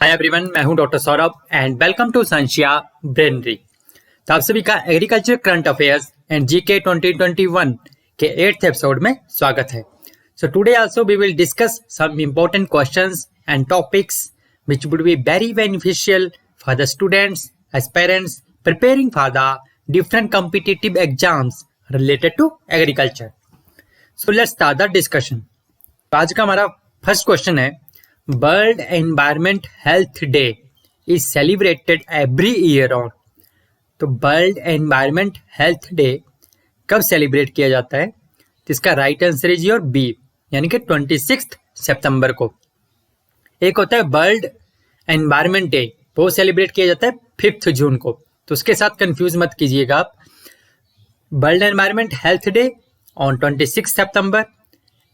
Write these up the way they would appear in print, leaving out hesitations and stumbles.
हाय everyone, मैं हूं doctor Saurabh and welcome to Sanshiya Brainery. तो आप सभी का agriculture current affairs and GK 2021 के 8th एपिसोड में स्वागत है। So today also we will discuss some important questions and topics which would be very beneficial for the students aspirants preparing for the different competitive exams related to agriculture. So let's start the discussion. आज का हमारा first question है, world environment health day is celebrated every year on. तो world environment health day कब celebrate किया जाता है? तो इसका right answer is your B, यानी कि 26 सितंबर को। एक होता है वर्ल्ड एनवायरमेंट डे, वो सेलिब्रेट किया जाता है 5 जून को, तो उसके साथ कंफ्यूज मत कीजिएगा आप। World environment health day on 26 September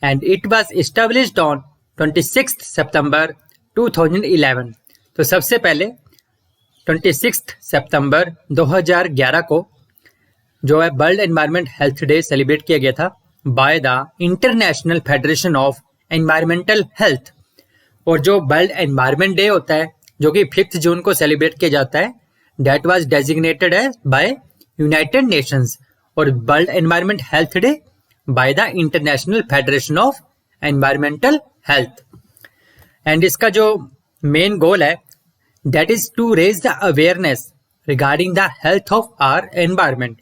and it was established on 26 सितंबर 2011। तो सबसे पहले 26 सितंबर 2011 को जो है world environment health day celebrate किया गया था bye the International Federation of Environmental health. और जो वर्ल्ड एनवायरमेंट डे होता है जो कि 5 जून को सेलिब्रेट किया जाता है, that was designated as by United Nations, और world environment health day by the International Federation of Environmental Health. And इसका जो मेन गोल है that is to raise the awareness regarding the health of our environment.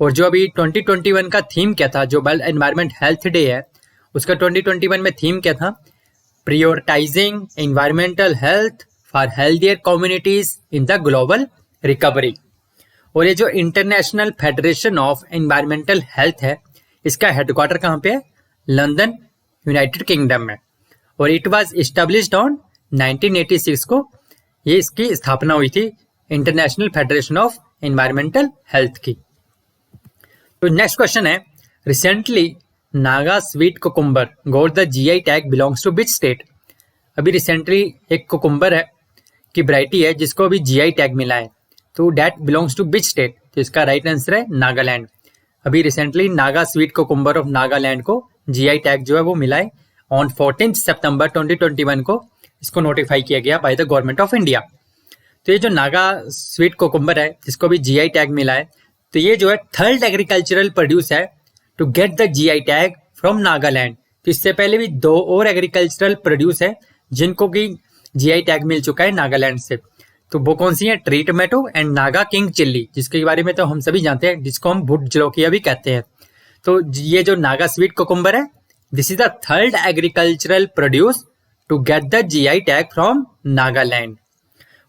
और जो अभी 2021 का theme क्या था, जो वर्ल्ड एनवायरमेंट हेल्थ डे है उसका 2021 में थीम क्या था? Prioritising environmental health for healthier communities in the global recovery. और ये जो International Federation of Environmental Health है, इसका हेडक्वार्टर कहाँ पे है? लंदन, यूनाइटेड किंगडम में। और इट वाज एस्टैब्लिश्ड ऑन 1986 को ये इसकी स्थापना हुई थी, International Federation of Environmental Health की। तो नेक्स्ट क्वेश्चन है, recently Naga sweet cucumber got the GI tag belongs to which state? अभी रिसेंटली एक कुकुम्बर है की वैरायटी है जिसको अभी जीआई टैग मिला है, तो that belongs to which state? तो इसका राइट आंसर है नागालैंड। अभी recently Naga sweet cucumber of Nagaland को जीआई टैग जो है वो मिला है ऑन 14 सितंबर 2021 को। इसको नोटिफाई किया गया by the government of India. तो ये जो नागा स्वीट कोकुम्बर है जिसको भी जीआई टैग मिला है, तो ये जो है थर्ड एग्रीकल्चरल प्रोड्यूस है to get the GI tag from Nagaland. तो इससे पहले भी 2 और एग्रीकल्चरल प्रोड्यूस है जिनको की जीआई टैग मिल चुका है नागालैंड से। तो वो कौन सी है? Tree tomato and Naga king chilli, जिसके बारे में तो हम सभी जानते हैं, जिसको हम भुट जलोकिया भी कहते हैं। तो ये जो नागा स्वीट कोकुम्बर है, this is the third agricultural produce to get the GI tag from Nagaland.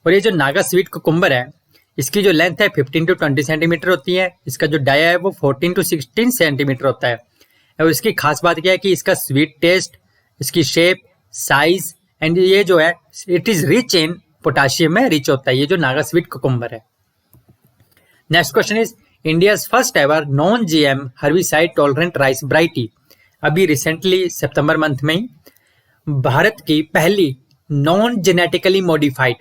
और ये जो नागा स्वीट कोकुम्बर है, इसकी जो लेंथ है 15 to 20 सेंटीमीटर होती है, इसका जो डाया है वो 14 to 16 सेंटीमीटर होता है। और इसकी खास बात क्या है कि इसका स्वीट टेस्ट, इसकी शेप, साइज एंड ये जो है it is rich in potassium में रिच होता है, ये जो नागा स्वीट कोकुम्बर है। Next question is, India's first ever non GM herbicide tolerant rice variety. अभी रिसेंटली सितंबर मंथ में ही भारत की पहली नॉन जेनेटिकली मॉडिफाइड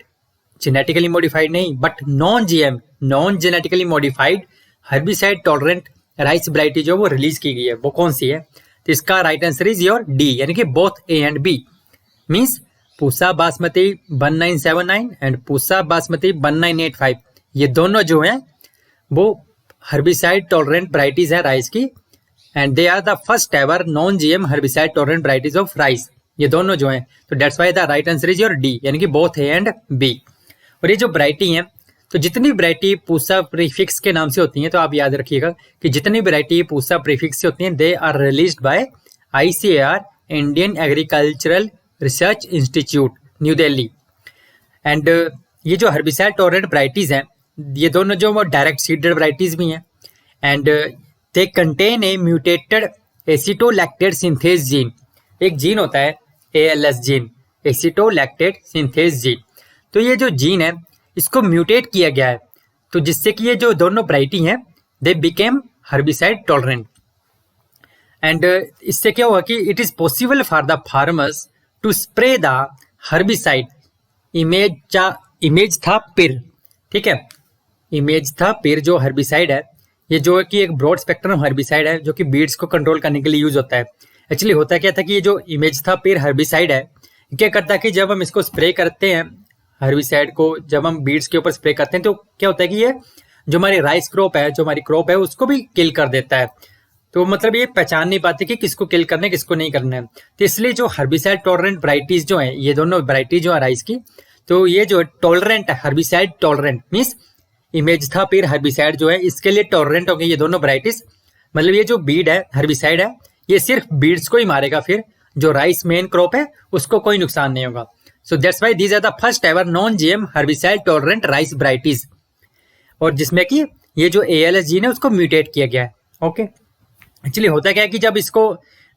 नहीं but non GM, non genetically modified herbicide tolerant rice variety जो वो रिलीज की गई है, वो कौन सी है? तो इसका right answer is your D, यानी कि both A and B. Means Pusa Basmati 1979 and Pusa Basmati 1985, ये दोनों जो हैं वो हर्बिसाइड टॉलरेंट वैरायटीज है राइस की, and they are the first ever non GM herbicide tolerant varieties of rice, ये दोनों जो हैं। तो that's why the right answer is your D, यानी कि बोथ ए एंड बी। और ये जो वैरायटी है, तो जितनी वैरायटी पूसा प्रीफिक्स के नाम से होती हैं, तो आप याद रखिएगा कि जितनी वैरायटी पूसा प्रीफिक्स से होती हैं, they are released by ICAR, Indian Agricultural Research Institute, New Delhi. And ये जो हर्बिसाइड टॉलरेंट वैरायटीज हैं, ये दोनों जो वो डायरेक्ट सीडेड वैरायटीज भी हैं, and they contain a mutated acetolactate synthase gene. एक जीन होता है ALS gene, acetolactate synthase gene. तो ये जो जीन है इसको म्यूटेट किया गया है, तो जिससे कि ये जो दोनों वैरायटी हैं they became herbicide tolerant. And इससे क्या हुआ कि it is possible for the farmers to spray the herbicide. इमेज था पिर, ठीक है, इमेज था पिर जो हर्बिसाइड है, ये जो है कि एक ब्रॉड स्पेक्ट्रम हर्बिसाइड है जो कि बीड्स को कंट्रोल करने के लिए यूज होता है। एक्चुअली होता क्या था कि ये जो इमेज था पिर हर्बिसाइड है, क्या करता है कि जब हम इसको स्प्रे करते हैं हर्बिसाइड को जब हम बीड्स के ऊपर स्प्रे करते हैं तो क्या होता है कि ये जो हमारी राइस क्रॉप है, जो हमारी क्रॉप है, उसको भी किल कर देता है। तो मतलब ये पहचान नहीं पाते कि किसको किल करना है किसको नहीं करना है। तो इसलिए जो हर्बिसाइड टॉलरेंट वैरायटीज जो है, ये दोनों वैरायटी जो है राइस की, तो ये जो टॉलरेंट है, हर्बिसाइड टॉलरेंट मीन्स इमेज था फिर हर्बिसाइड जो है, इसके लिए टॉलरेंट हो गई ये दोनों वैरायटीज। मतलब ये जो बीड है, हर्बिसाइड है, ये सिर्फ बीड्स को ही मारेगा, फिर जो राइस मेन क्रॉप है उसको कोई नुकसान नहीं होगा। So that's why these are the first ever non GM herbicide tolerant rice varieties, और जिसमें कि ये जो ALS जीन है उसको म्यूटेट किया गया है। ओके, एक्चुअली होता क्या है कि जब इसको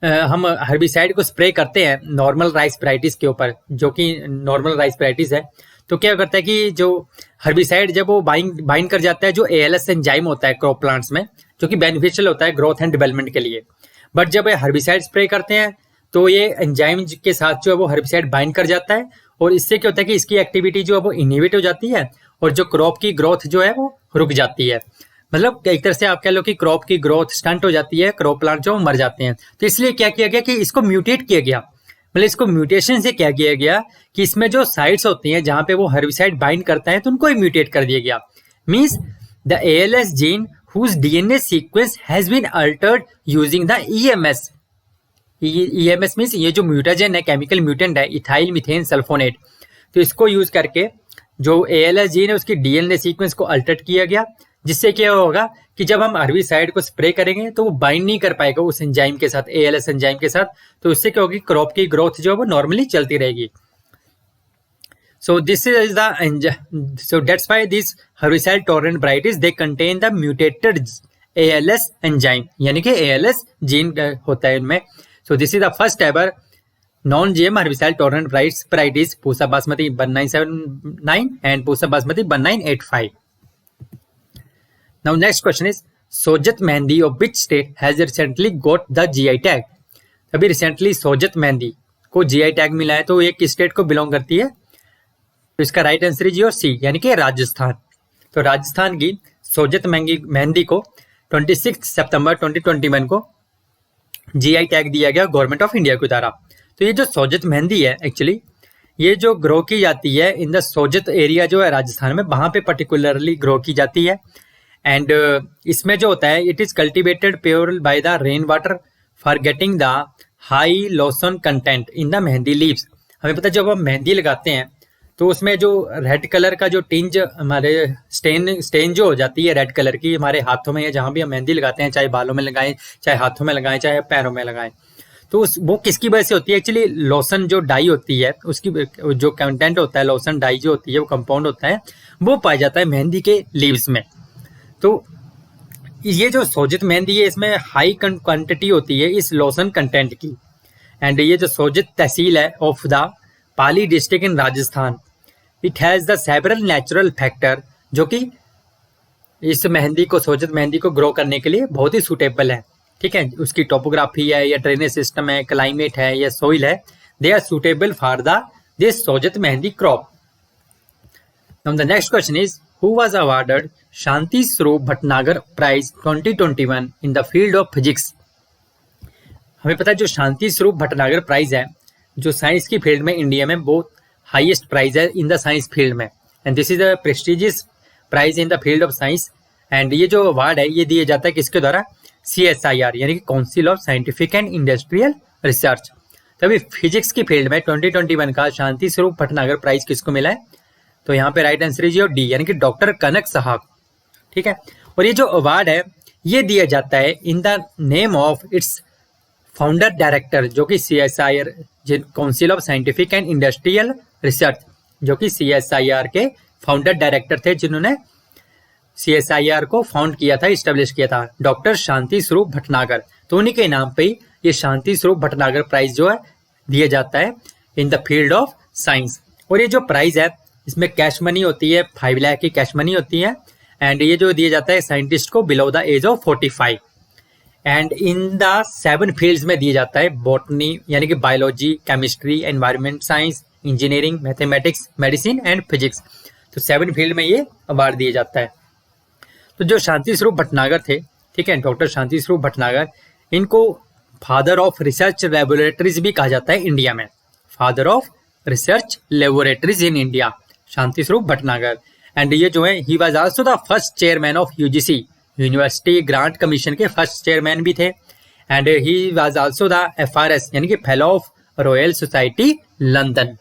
हम हर्बिसाइड को स्प्रे करते हैं नॉर्मल राइस वैरायटीज के ऊपर, जो कि नॉर्मल राइस वैरायटीज है, तो क्या करता है कि जो हर्बिसाइड जब वो बाइंड कर जाता है जो ALS एंजाइम होता है क्रॉप प्लांट्स में, जो कि बेनिफिशियल होता है ग्रोथ एंड डेवलपमेंट के लिए। बट जब हर्बिसाइड स्प्रे करते हैं तो ये एंजाइम के साथ जो है वो हर्बिसाइड बाइंड कर जाता है, और इससे क्या होता है कि इसकी एक्टिविटी जो है वो इनहिबिट हो जाती है, और जो क्रॉप की ग्रोथ जो है वो रुक जाती है। मतलब एक तरह से आप कह लो कि क्रॉप की ग्रोथ स्टंट हो जाती है, क्रॉप प्लांट जो मर जाते हैं। तो इसलिए क्या किया गया कि इसको म्यूटेट किया गया, मतलब इसको म्यूटेशन से क्या किया गया कि इसमें जो साइट्स होती हैं जहां पे वो हर्बिसाइड बाइंड करता है तो उनको ही म्यूटेट कर दिया गया। Means the ALS gene whose DNA sequence has been altered using the EMS। EMS means ये जो म्यूटाजेन है, केमिकल म्यूटेंट है, इथाइल मीथेन सल्फोनेट, तो इसको यूज करके जो ALS जीन है उसकी DNA सीक्वेंस को अल्टर किया गया, जिससे क्या होगा कि जब हम हर्बिसाइड को स्प्रे करेंगे तो वो बाइंड नहीं कर पाएगा उस एंजाइम के साथ, ALS एंजाइम के साथ, तो उससे क्या होगी, क्रॉप की ग्रोथ जो है वो नॉर्मली चलती रहेगी। So this is so that's why these herbicide tolerant varieties they contain the mutated ALS enzyme, यानी कि ALS जीन होता है इनमें। So this is the first ever non-GM herbicide tolerant varieties Pusa Basmati 1979 and Pusa Basmati 1985. Now next question is Sojat Mehndi of which state has recently got the GI tag? अभी recently Sojat mehndi को GI tag मिला है, तो ये किस state को belong करती है? तो इसका राइट आंसर है जी और सी, यानी कि राजस्थान। तो राजस्थान की सोजत मेहंदी को 26 सितंबर 2021 को GI टैग दिया गया गवर्नमेंट ऑफ इंडिया के द्वारा। तो ये जो सोजत मेहंदी है एक्चुअली ये जो ग्रो की जाती है इन द सोजत एरिया जो है राजस्थान में, वहां पे पर्टिकुलरली ग्रो की जाती है। एंड इसमें जो होता है it is cultivated pure by the rain water for getting the high lotion content in the mehndi leaves. हमें पता है जब हम मेहंदी लगाते हैं तो उसमें जो रेड कलर का जो टिंज हमारे स्टेन जो हो जाती है रेड कलर की हमारे हाथों में, या जहां भी हम मेहंदी लगाते हैं, चाहे बालों में लगाएं, चाहे हाथों में लगाएं, चाहे पैरों में लगाएं, तो वो किसकी वजह से होती है? एक्चुअली लोसन जो डाई होती है उसकी जो कंटेंट होता है, लोसन डाई जो होती है वो कंपाउंड होता है, वो पाया जाता है मेहंदी के लीव्स में। तो ये जो सोजित मेहंदी है इसमें हाई क्वांटिटी होती है इस लोसन कंटेंट की। एंड ये जो सोजित तहसील है of the Pali district in Rajasthan, it has the several natural factor, जो कि इस मेहंदी को सोजित मेहंदी को ग्रो करने के लिए बहुत ही सूटेबल है। ठीक है, उसकी टोपोग्राफी है या ड्रेनेज सिस्टम है, क्लाइमेट है या सोइल है, they are suitable for the this Sojat mehndi crop. Now the next question is who was awarded Shanti Swarup Bhatnagar prize 2021 in the field of physics. हमें पता है जो शांति स्वरूप भटनागर प्राइज है जो साइंस की फील्ड में इंडिया में बहुत हाईएस्ट प्राइज है इन द साइंस फील्ड में, and this is a prestigious prize in the field of science. And ये जो अवार्ड है ये दिया जाता है किसके द्वारा? CSIR यानी कि council of scientific and industrial research. तभी फिजिक्स की फील्ड में 2021 का शांति स्वरूप भटनागर प्राइज किसको मिला है? तो यहाँ पे राइट आंसर इज डी, यानी कि डॉक्टर कनक साहब। ठीक है, और ये जो अवार्ड है ये दिया जाता है in the name of its founder director, जो कि CSIR council of scientific and industrial research, जो कि CSIR के फाउंडर डायरेक्टर थे जिन्होंने CSIR को फाउंड किया था, इस्टेब्लिश किया था, डॉक्टर शांति स्वरूप भटनागर। तो उन्हीं के नाम पे ये शांति स्वरूप भटनागर प्राइज जो है दिया जाता है in the field of science. और ये जो प्राइज है इसमें कैश मनी होती है, 5 लाख की कैश मनी होती है। एंड ये जो दिया जाता है साइंटिस्ट को below the age of 45, and in the 7 fields में दिया जाता है, बॉटनी यानी कि biology, chemistry, environment science, engineering, mathematics, medicine and physics. तो 7 फील्ड में ये अवार्ड दिया जाता है। तो जो शांति स्वरूप भटनागर थे, ठीक है, डॉक्टर शांति स्वरूप भटनागर, इनको फादर ऑफ रिसर्च लेबोरेटरीज भी कहा जाता है इंडिया में, father of research laboratories in India, Shanti Swarup Bhatnagar. And ये जो है he was also the first chairman of UGC, university grants commission के फर्स्ट चेयरमैन भी थे। And he was also the FRS यानी कि fellow of Royal Society London.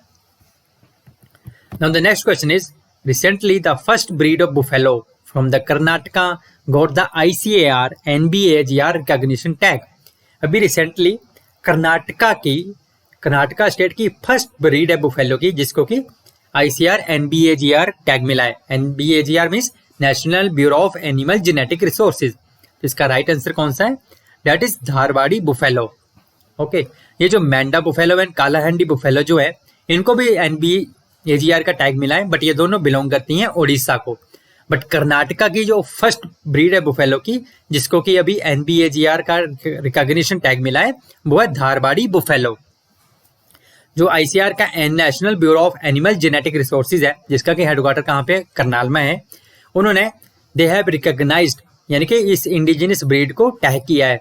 Now the next question is recently the first breed of buffalo from the Karnataka got the ICAR NBAGR recognition tag. अभी recently Karnataka state की first breed है buffalo की जिसको कि ICAR NBAGR tag मिला है। NBAGR means national bureau of animal genetic resources. तो इसका राइट आंसर कौन सा है? That is Dharwadi buffalo. Okay, ये जो Mandy buffalo and Kalahandi buffalo जो है इनको भी NBAGR का टैग मिला है, बट ये दोनों बिलोंग करती हैं ओडिशा को। बट कर्नाटका की जो फर्स्ट ब्रीड है बुफेलो की जिसको कि अभी NBAGR का रिकॉग्निशन टैग मिला है वो है धारवाड़ी बुफेलो। जो ICAR का national bureau of animal genetic resources है जिसका कि हेडक्वार्टर कहाँ पे करनाल में है, उन्होंने दे हैव रिकॉग्नाइज्ड यानी कि इस इंडिजिनस ब्रीड को टैग किया है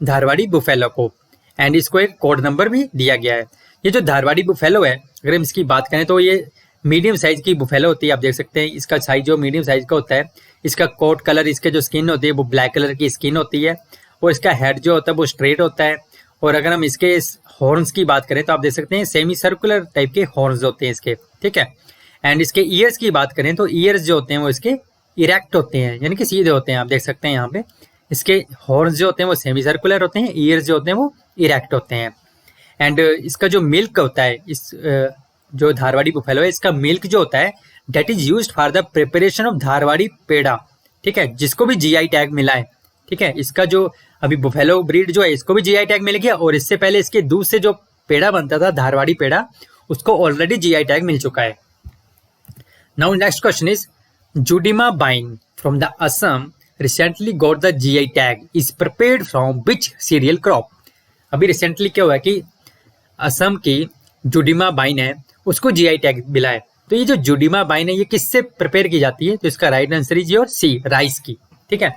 धारवाड़ी बुफेलो को। एंड इसको एक कोड नंबर भी दिया गया है। ये जो धारवाड़ी बुफेलो है अगर हम इसकी बात करें तो ये मीडियम साइज की बुफेलो होती है। आप देख सकते हैं इसका साइज जो मीडियम साइज का होता है। इसका कोट कलर, इसके जो स्किन होती है वो ब्लैक कलर की स्किन होती है और इसका हेड जो होता है वो स्ट्रेट होता है। और अगर हम इसके हॉर्न्स की बात करें तो आप देख सकते हैं सेमी सर्कुलर टाइप के हॉर्न्स होते हैं इसके, ठीक है। एंड इसके ईयर्स की बात करें तो ईयर्स जो होते हैं वो इसके इरेक्ट होते हैं यानी कि सीधे होते हैं। आप देख सकते हैं यहाँ पे इसके हॉर्न्स जो होते हैं वो सेमी सर्कुलर होते हैं, ईयर्स जो होते हैं वो इरेक्ट होते हैं। एंड इसका जो मिल्क होता है इस जो धारवाड़ी बुफेलो है इसका मिल्क जो होता है that is used for the preparation of Dharwadi peda, ठीक है, जिसको भी GI टैग मिला है, ठीक है। इसका जो अभी बुफेलो ब्रीड जो है इसको भी GI टैग मिल गया और इससे पहले इसके दूध से जो पेड़ा बनता था धारवाड़ी पेड़ा उसको ऑलरेडी GI टैग मिल चुका है। Now next question is Judima बाइन from the Assam recently got the GI tag is prepared from which cereal crop. अभी रिसेंटली क्या हुआ है कि असम की जुडिमा बाइन है उसको GI टैग मिला है। तो ये जो जुडिमा बाइन है ये किससे प्रिपेयर की जाती है? तो इसका right answer is your C, rice की, ठीक है।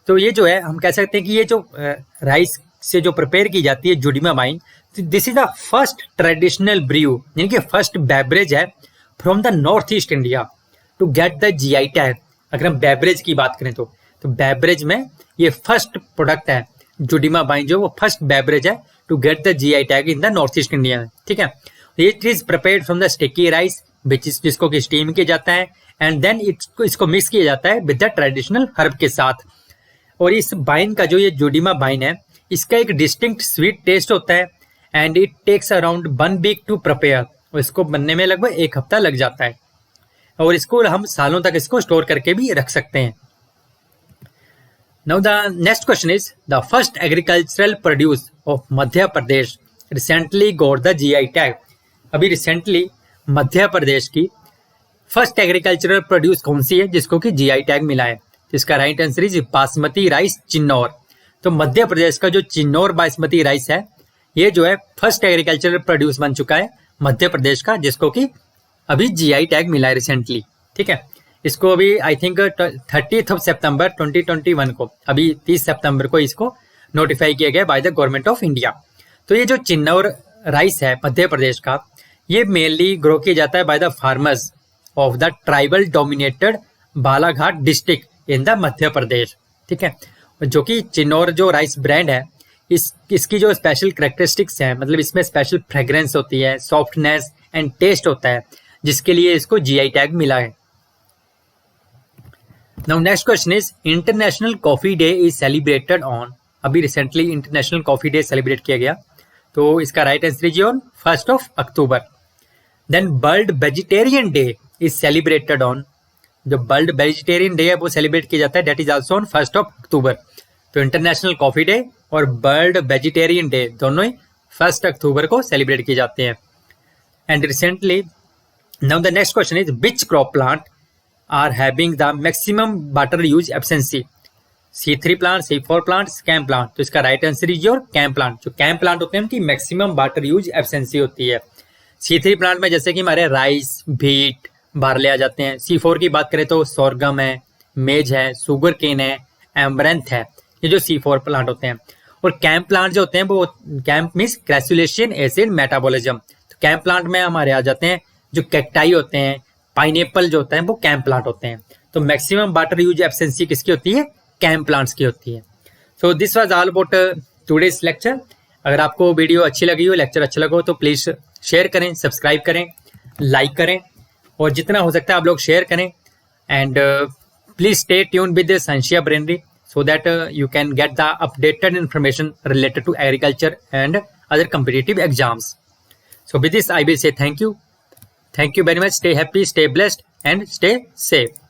तो ये जो है हम कह सकते हैं कि ये जो राइस से जो प्रिपेयर की जाती है Judima wine, this is the first traditional brew यानी कि फर्स्ट बेवरेज है from the North East India to get the GI tag. अगर हम बेवरेज की बात करें तो बेवरेज में ये फर्स्ट प्रोडक्ट है जुडिमा बाइन जो वो फर्स्ट बेवरेज है to get the GI tag in the North East India, ठीक है। It is prepared from the sticky rice जिसको कि स्टीम किया जाता है एंड देन इसको मिक्स किया जाता है विद द ट्रेडिशनल हर्ब के साथ। और इस बाइन का जो ये जुडिमा बाइन है इसका एक डिस्टिंक्ट स्वीट टेस्ट होता है and it takes around 1 week to prepare और इसको बनने में लगभग 1 हफ्ता लग जाता है और इसको हम सालों तक इसको स्टोर करके भी रख सकते हैं। Now the next question is the first agricultural produce of Madhya Pradesh recently got the GI tag. अभी रिसेंटली मध्य प्रदेश की फर्स्ट एग्रीकल्चरल प्रोड्यूस कौन सी है जिसको कि GI टैग मिला है? इसका right answer is basmati rice Chinnor. तो मध्य प्रदेश का जो चिन्नौर बासमती राइस है ये जो है फर्स्ट एग्रीकल्चरल प्रोड्यूस बन चुका है मध्य प्रदेश का जिसको कि अभी GI टैग मिला है रिसेंटली, ठीक है। इसको अभी आई थिंक 30 सितंबर 2021 को, अभी 30 सितंबर को इसको नोटिफाई किया गया by the government of India. तो ये जो चिन्नौर राइस है मध्य प्रदेश का ये मेनली ग्रो किया जाता है by the farmers of the tribal dominated Balaghat district in the Madhya Pradesh, ठीक है। जो कि चिन्नौर जो राइस ब्रांड है इसकी जो स्पेशल कैरेक्टरिस्टिक्स हैं मतलब इसमें स्पेशल फ्रेग्रेंस होती है, सॉफ्टनेस एंड टेस्ट होता है जिसके लिए इसको GI टैग मिला है। Now next question is international coffee day is celebrated on. अभी recently international coffee day celebrate किया गया तो इसका right answer is on 1 October. Then world vegetarian day is celebrated on. जो वर्ल्ड वेजिटेरियन डे है वो सेलिब्रेट किया जाता है that is also on 1 October. तो इंटरनेशनल कॉफी डे और वर्ल्ड वेजिटेरियन डे दोनों ही 1 अक्टूबर को सेलिब्रेट किए जाते हैं। And recently now the next question is which crop plant are having the maximum water use efficiency? C3 plant, C4 plant, CAM plant. तो इसका right answer is your CAM plant. जो कैम प्लांट होते हैं उनकी maximum water use efficiency होती है। C3 plant में जैसे कि हमारे राइस, व्हीट, बार्ले आ जाते हैं। C4 की बात करें तो सोरगम है, मेज है, शुगर केन है, एम्बरेंथ है, ये जो C4 प्लांट होते हैं। और कैम्प प्लांट जो होते हैं वो कैम्प मीन्स क्रैसुलेशियन एसिड मेटाबॉलिज्म। तो कैम्प प्लांट में हमारे आ जाते हैं जो कैक्टाई होते हैं, पाइनएप्पल जो होता है वो कैम प्लांट होते हैं। तो मैक्सिमम वाटर यूज एफिशिएंसी किसकी होती है? कैम प्लांट्स की होती है। So this was all about today's lecture. अगर आपको वीडियो अच्छी लगी हो, लेक्चर अच्छा लगा हो तो प्लीज़ शेयर करें, सब्सक्राइब करें, लाइक करें और जितना हो सकता है आप लोग शेयर करें। And please stay tune with Sanshiya Brainery so that you can get the updated information related to agriculture and other competitive exams. So with this I will say thank you very much. Stay happy, stay blessed and stay safe.